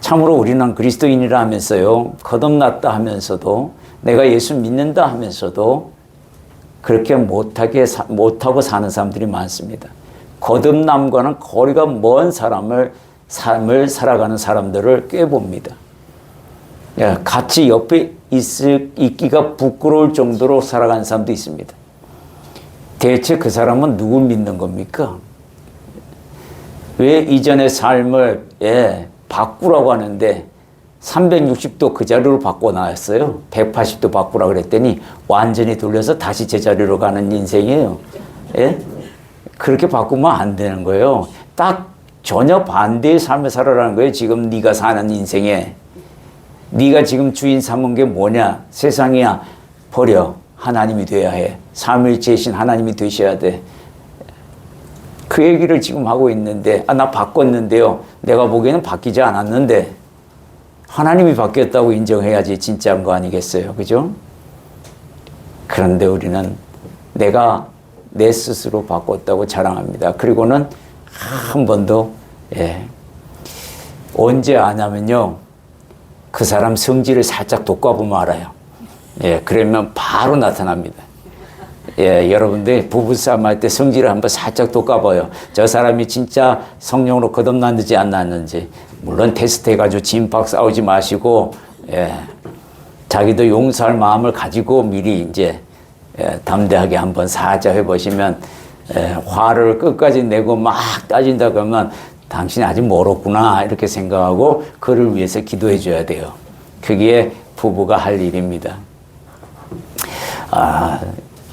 참으로 우리는 그리스도인이라 하면서요, 거듭났다 하면서도 내가 예수 믿는다 하면서도 그렇게 못하고 사는 사람들이 많습니다. 거듭남과는 거리가 먼 삶을 살아가는 사람들을 꽤 봅니다. 같이 옆에 있기가 부끄러울 정도로 살아가는 사람도 있습니다. 대체 그 사람은 누굴 믿는 겁니까? 왜 이전의 삶을 바꾸라고 하는데 360도 그 자리로 바꿔놨어요. 180도 바꾸라 그랬더니 완전히 돌려서 다시 제자리로 가는 인생이에요. 예? 그렇게 바꾸면 안 되는 거예요. 딱 전혀 반대의 삶을 살아라는 거예요. 지금 네가 사는 인생에. 네가 지금 주인 삼은 게 뭐냐? 세상이야. 버려. 하나님이 돼야 해. 삼위일체이신 하나님이 되셔야 돼. 그 얘기를 지금 하고 있는데, 나 바꿨는데요. 내가 보기에는 바뀌지 않았는데, 하나님이 바뀌었다고 인정해야지 진짜인 거 아니겠어요? 그죠? 그런데 우리는 내가 내 스스로 바꿨다고 자랑합니다. 그리고는 한 번도, 언제 아냐면요. 그 사람 성질을 살짝 돋궈보면 알아요. 그러면 바로 나타납니다. 여러분들 부부싸움 할 때 성질을 한번 살짝 돋궈봐요. 저 사람이 진짜 성령으로 거듭났는지 안 났는지. 물론 테스트 해가지고 진박 싸우지 마시고, 자기도 용서할 마음을 가지고 미리 이제, 담대하게 한번 살짝 해보시면, 화를 끝까지 내고 막 따진다 그러면 당신이 아직 멀었구나 이렇게 생각하고 그를 위해서 기도해 줘야 돼요. 그게 부부가 할 일입니다.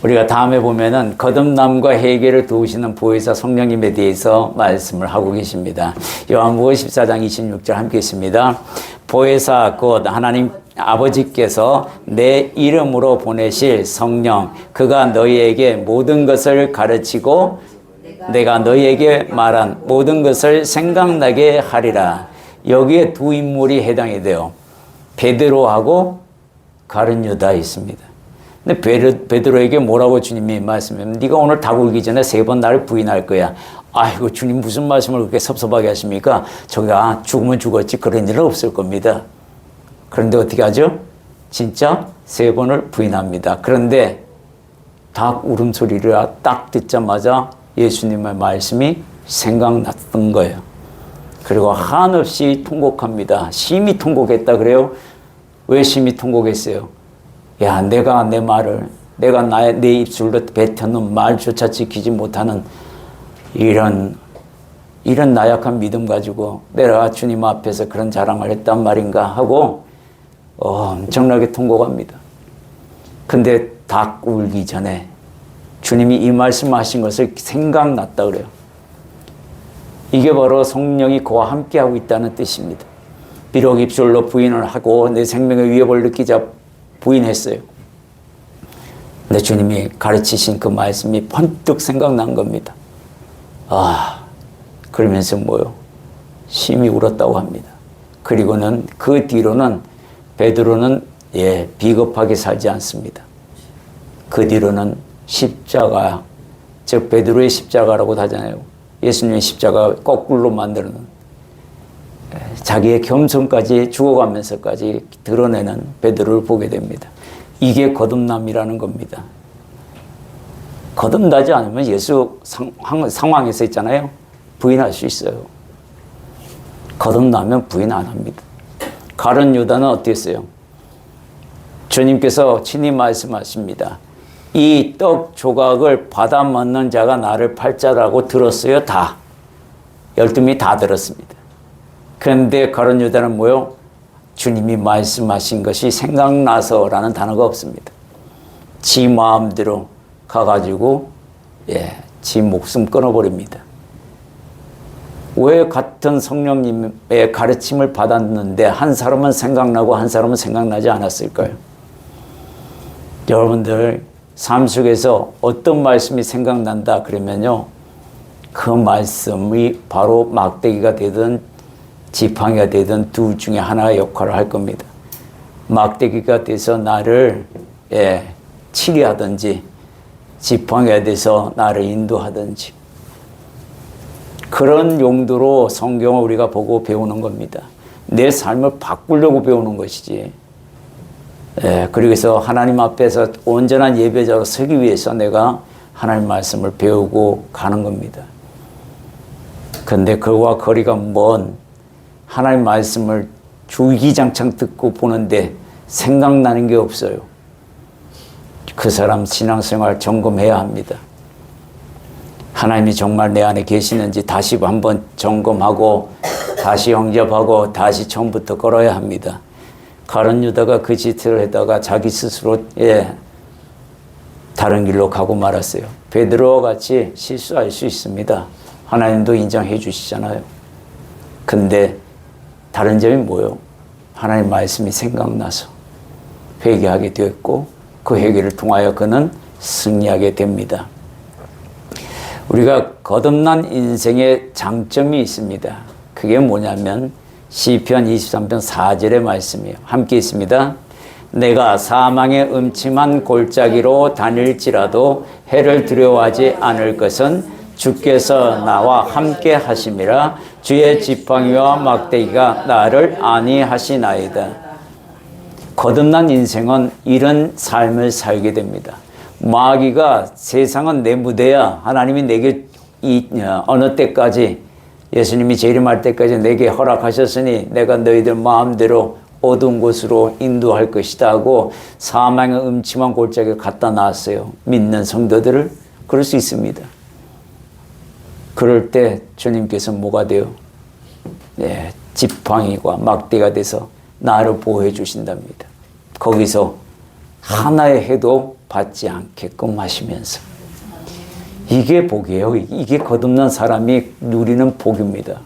우리가 다음에 보면은 거듭남과 회개를 도우시는 보혜사 성령님에 대해서 말씀을 하고 계십니다. 요한복음 14장 26절 함께 있습니다. 보혜사 곧 하나님 아버지께서 내 이름으로 보내실 성령, 그가 너희에게 모든 것을 가르치고 내가 너희에게 말한 모든 것을 생각나게 하리라. 여기에 두 인물이 해당이 돼요. 베드로하고 가룟 유다 있습니다. 근데 베드로에게 뭐라고 주님이 말씀하면 네가 오늘 닭 울기 전에 3번 나를 부인할 거야. 아이고 주님 무슨 말씀을 그렇게 섭섭하게 하십니까? 저가 죽으면 죽었지 그런 일은 없을 겁니다. 그런데 어떻게 하죠? 진짜 3번을 부인합니다. 그런데 닭 울음소리를 딱 듣자마자 예수님의 말씀이 생각났던 거예요. 그리고 한없이 통곡합니다. 심히 통곡했다 그래요? 왜 심히 통곡했어요? 야, 내가 내 말을, 내가 내 입술로 뱉어놓은 말조차 지키지 못하는 이런 나약한 믿음 가지고 내가 주님 앞에서 그런 자랑을 했단 말인가 하고 엄청나게 통곡합니다. 근데 닭 울기 전에 주님이 이 말씀하신 것을 생각났다 그래요. 이게 바로 성령이 그와 함께하고 있다는 뜻입니다. 비록 입술로 부인을 하고 내 생명의 위협을 느끼자 부인했어요. 근데 주님이 가르치신 그 말씀이 번뜩 생각난 겁니다. 그러면서 뭐요? 심히 울었다고 합니다. 그리고는 그 뒤로는 베드로는 비겁하게 살지 않습니다. 그 뒤로는 십자가, 즉 베드로의 십자가라고 하잖아요. 예수님의 십자가 거꾸로 만드는 자기의 겸손까지 죽어가면서까지 드러내는 베드로를 보게 됩니다. 이게 거듭남이라는 겁니다. 거듭나지 않으면 예수 상황에서 있잖아요. 부인할 수 있어요. 거듭나면 부인 안 합니다. 가룟 유다는 어땠어요? 주님께서 친히 말씀하십니다. 이 떡 조각을 받아 먹는 자가 나를 팔자라고 들었어요. 다. 12명이 다 들었습니다. 그런데 가룟 유다는 뭐요? 주님이 말씀하신 것이 생각나서라는 단어가 없습니다. 지 마음대로 가가지고 지 목숨 끊어버립니다. 왜 같은 성령님의 가르침을 받았는데 한 사람은 생각나고 한 사람은 생각나지 않았을까요? 여러분들 삶 속에서 어떤 말씀이 생각난다 그러면요, 그 말씀이 바로 막대기가 되든 지팡이가 되든 둘 중에 하나의 역할을 할 겁니다. 막대기가 돼서 나를 치리하든지 지팡이가 돼서 나를 인도하든지 그런 용도로 성경을 우리가 보고 배우는 겁니다. 내 삶을 바꾸려고 배우는 것이지. 그래서 하나님 앞에서 온전한 예배자로 서기 위해서 내가 하나님 말씀을 배우고 가는 겁니다. 그런데 그와 거리가 먼 하나님 말씀을 주기장창 듣고 보는데 생각나는 게 없어요. 그 사람 신앙생활 점검해야 합니다. 하나님이 정말 내 안에 계시는지 다시 한번 점검하고 다시 영접하고 다시 처음부터 걸어야 합니다. 가룟 유다가 그 짓을 하다가 자기 스스로 다른 길로 가고 말았어요. 베드로와 같이 실수할 수 있습니다. 하나님도 인정해 주시잖아요. 근데 다른 점이 뭐예요? 하나님 말씀이 생각나서 회개하게 되었고 그 회개를 통하여 그는 승리하게 됩니다. 우리가 거듭난 인생의 장점이 있습니다. 그게 뭐냐면 시편 23편 4절의 말씀이에요. 함께 있습니다. 내가 사망의 음침한 골짜기로 다닐지라도 해를 두려워하지 않을 것은 주께서 나와 함께 하심이라. 주의 지팡이와 막대기가 나를 안위하시나이다. 거듭난 인생은 이런 삶을 살게 됩니다. 마귀가 세상은 내 무대야. 하나님이 내게 어느 때까지 예수님이 재림할 때까지 내게 허락하셨으니 내가 너희들 마음대로 어두운 곳으로 인도할 것이다 하고 사망의 음침한 골짜기에 갖다 놨어요. 믿는 성도들을. 그럴 수 있습니다. 그럴 때 주님께서 뭐가 돼요? 지팡이와 막대가 돼서 나를 보호해 주신답니다. 거기서 하나의 해도 받지 않게끔 하시면서. 이게 복이에요. 이게 거듭난 사람이 누리는 복입니다.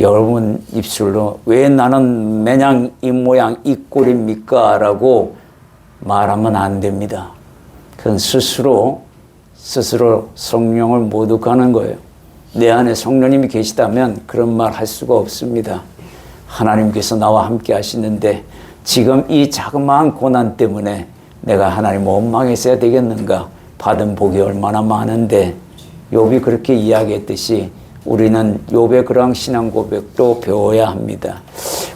여러분 입술로 왜 나는 매냥 이 모양 이 꼴입니까? 라고 말하면 안 됩니다. 그건 스스로 성령을 모독하는 거예요. 내 안에 성령님이 계시다면 그런 말 할 수가 없습니다. 하나님께서 나와 함께 하시는데 지금 이 자그마한 고난 때문에 내가 하나님 원망했어야 되겠는가? 받은 복이 얼마나 많은데 욥이 그렇게 이야기했듯이 우리는 욥의 그러한 신앙 고백도 배워야 합니다.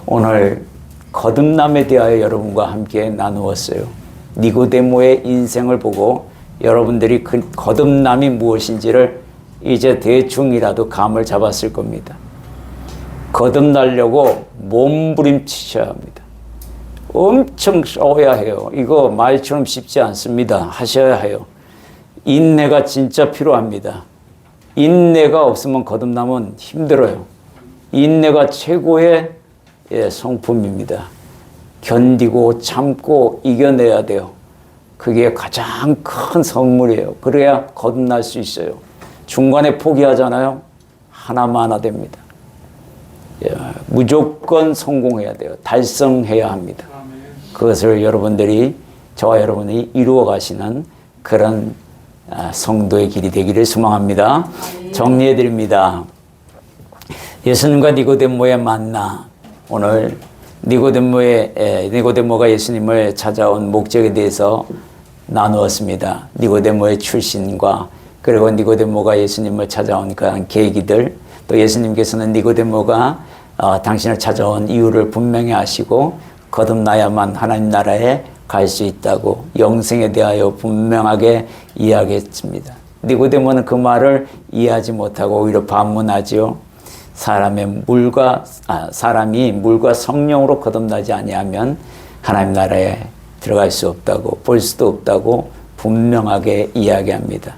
오늘 거듭남에 대하여 여러분과 함께 나누었어요. 니고데모의 인생을 보고 여러분들이 그 거듭남이 무엇인지를 이제 대충이라도 감을 잡았을 겁니다. 거듭나려고 몸부림치셔야 합니다. 엄청 써야 해요. 이거 말처럼 쉽지 않습니다. 하셔야 해요. 인내가 진짜 필요합니다. 인내가 없으면 거듭남은 힘들어요. 인내가 최고의 성품입니다. 견디고 참고 이겨내야 돼요. 그게 가장 큰 선물이에요. 그래야 거듭날 수 있어요. 중간에 포기하잖아요. 하나마나 됩니다. 무조건 성공해야 돼요. 달성해야 합니다. 그것을 여러분들이 저와 여러분이 이루어 가시는 그런 성도의 길이 되기를 소망합니다. 정리해 드립니다. 예수님과 니고데모의 만나. 오늘 니고데모가 예수님을 찾아온 목적에 대해서 나누었습니다. 니고데모의 출신과 그리고 니고데모가 예수님을 찾아온 그런 계기들, 또 예수님께서는 니고데모가 당신을 찾아온 이유를 분명히 아시고 거듭나야만 하나님 나라에 갈 수 있다고 영생에 대하여 분명하게 이야기했습니다. 니고데모는 그 말을 이해하지 못하고 오히려 반문하지요. 사람이 물과 성령으로 거듭나지 아니하면 하나님 나라에 들어갈 수 없다고, 볼 수도 없다고 분명하게 이야기합니다.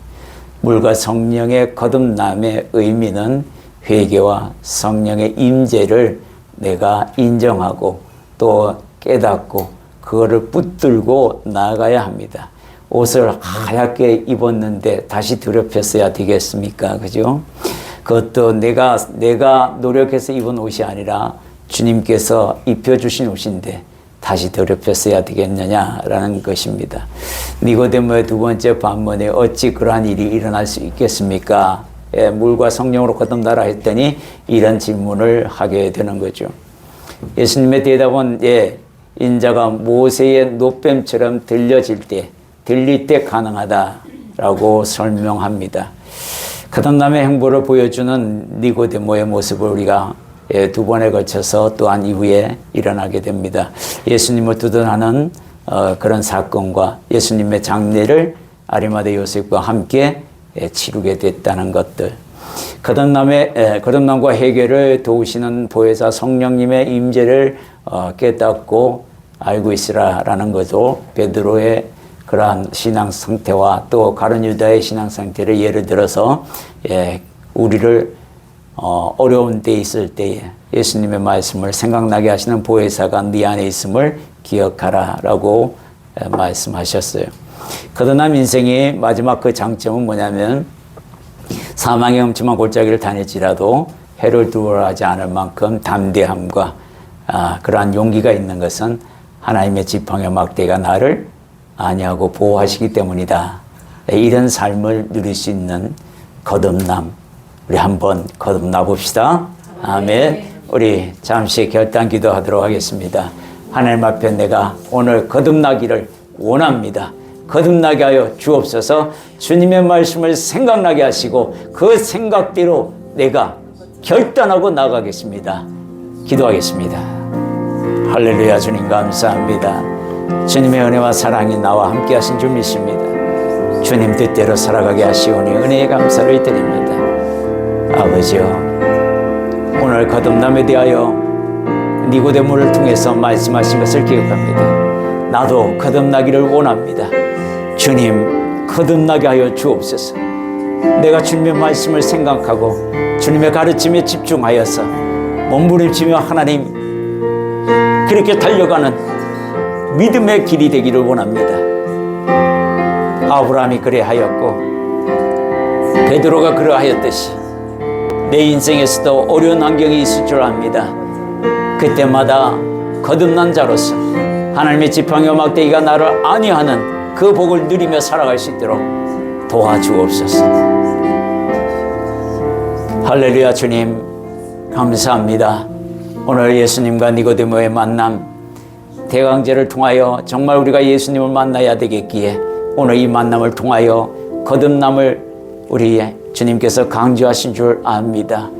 물과 성령의 거듭남의 의미는 회개와 성령의 임재를 내가 인정하고 또 깨닫고 그거를 붙들고 나아가야 합니다. 옷을 하얗게 입었는데 다시 더럽혔어야 되겠습니까? 그죠? 그것도 내가 노력해서 입은 옷이 아니라 주님께서 입혀주신 옷인데 다시 더럽혔어야 되겠느냐라는 것입니다. 니고데모의 두 번째 반문에 어찌 그러한 일이 일어날 수 있겠습니까? 물과 성령으로 거듭나라 했더니 이런 질문을 하게 되는 거죠. 예수님의 대답은 인자가 모세의 노뱀처럼 들릴 때 가능하다라고 설명합니다. 거듭남의 행보를 보여주는 니고데모의 모습을 우리가 두 번에 걸쳐서 또한 이후에 일어나게 됩니다. 예수님을 두둔하는 그런 사건과 예수님의 장례를 아리마대 요셉과 함께 치르게 됐다는 것들. 거듭남과 해결을 도우시는 보혜사 성령님의 임재를 깨닫고 알고 있으라라는 것도 베드로의 그러한 신앙 상태와 또 가룟 유다의 신앙 상태를 예를 들어서 우리를 어려운 때 있을 때에 예수님의 말씀을 생각나게 하시는 보혜사가 네 안에 있음을 기억하라라고 말씀하셨어요. 거듭남 인생의 마지막 그 장점은 뭐냐면 사망의 음침한 골짜기를 다닐지라도 해를 두려워하지 않을 만큼 담대함과 그러한 용기가 있는 것은 하나님의 지팡이 막대가 나를 안위하고 보호하시기 때문이다. 이런 삶을 누릴 수 있는 거듭남, 우리 한번 거듭나 봅시다. 아멘. 우리 잠시 결단 기도하도록 하겠습니다. 하나님 앞에 내가 오늘 거듭나기를 원합니다. 거듭나게 하여 주옵소서. 주님의 말씀을 생각나게 하시고 그 생각대로 내가 결단하고 나가겠습니다. 기도하겠습니다. 할렐루야. 주님 감사합니다. 주님의 은혜와 사랑이 나와 함께 하신 줄 믿습니다. 주님 뜻대로 살아가게 하시오니 은혜의 감사를 드립니다. 아버지요, 오늘 거듭남에 대하여 니고데모를 통해서 말씀하신 것을 기억합니다. 나도 거듭나기를 원합니다. 주님, 거듭나게 하여 주옵소서. 내가 주님의 말씀을 생각하고 주님의 가르침에 집중하여서 몸부림치며 하나님 그렇게 달려가는 믿음의 길이 되기를 원합니다. 아브라함이 그래하였고 베드로가 그러하였듯이 내 인생에서도 어려운 환경이 있을 줄 압니다. 그때마다 거듭난 자로서 하나님의 지팡이와 막대기가 나를 안위하는 그 복을 누리며 살아갈 수 있도록 도와주옵소서. 할렐루야. 주님 감사합니다. 오늘 예수님과 니고데모의 만남, 대강제를 통하여 정말 우리가 예수님을 만나야 되겠기에 오늘 이 만남을 통하여 거듭남을 우리 주님께서 강조하신 줄 압니다.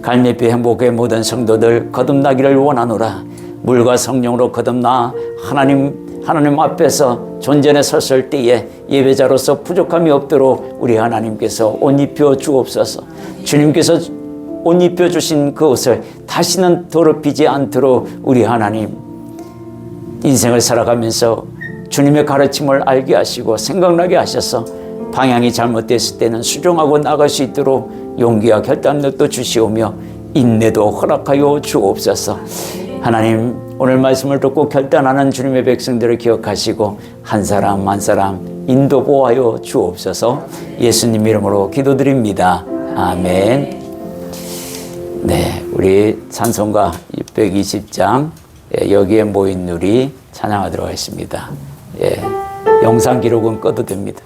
갈매비 행복의 모든 성도들 거듭나기를 원하노라. 물과 성령으로 거듭나 하나님 앞에서 존전에 섰을 때에 예배자로서 부족함이 없도록 우리 하나님께서 옷 입혀 주옵소서. 주님께서 옷 입혀 주신 그 옷을 다시는 더럽히지 않도록 우리 하나님 인생을 살아가면서 주님의 가르침을 알게 하시고 생각나게 하셔서 방향이 잘못됐을 때는 수정하고 나갈 수 있도록 용기와 결단력도 주시오며 인내도 허락하여 주옵소서. 하나님, 오늘 말씀을 듣고 결단하는 주님의 백성들을 기억하시고 한 사람 한 사람 인도 보호하여 주옵소서. 예수님 이름으로 기도드립니다. 아멘. 네, 우리 찬송가 620장 여기에 모인 누리 찬양하도록 하겠습니다. 영상 기록은 꺼도 됩니다.